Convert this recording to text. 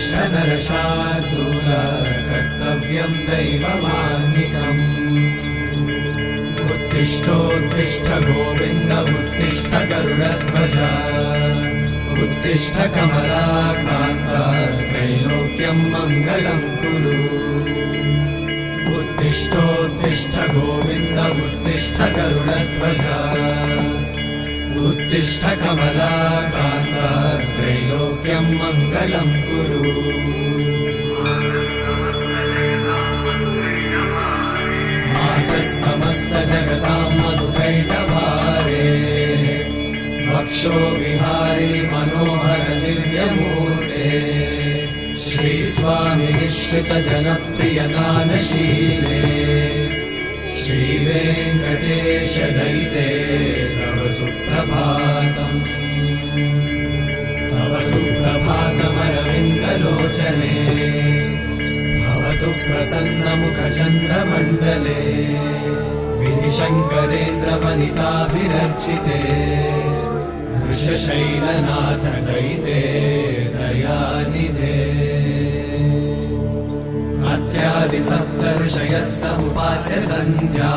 उत्तिष्ठ नरशार्दूल कर्तव्यं दैवमान्निकम् उत्तिष्ठोत्तिष्ठ गोविन्द उत्तिष्ठ गरुडध्वज उत्तिष्ठ कमलाकान्त त्रैलोक्यं मङ्गलं कुरु उत्तिष्ठोत्तिष्ठ गोविन्द उत्तिष्ठ गरुडध्वज उत्तिष्ठ कमलाकान्त त्रैलोक्यं मङ्गलं कुरु मातः समस्त जगतां मधुकैटभारे वक्षो विहारी मनोहर दिव्यमूर्ते श्रीस्वामि निःश्रित जनप्रिय दानशीले श्रीवेङ्कटेश दयिते तव सुप्रभातम् तव सुप्रभातमरविन्दलोचने भवतु प्रसन्नमुखचन्द्रमण्डले विधिशङ्करेन्द्रवनिताभिरर्चिते वृषशैलनाथ दयिते दयानिधे अत्यादि सप्तऋषयः समुपास्य सन्ध्या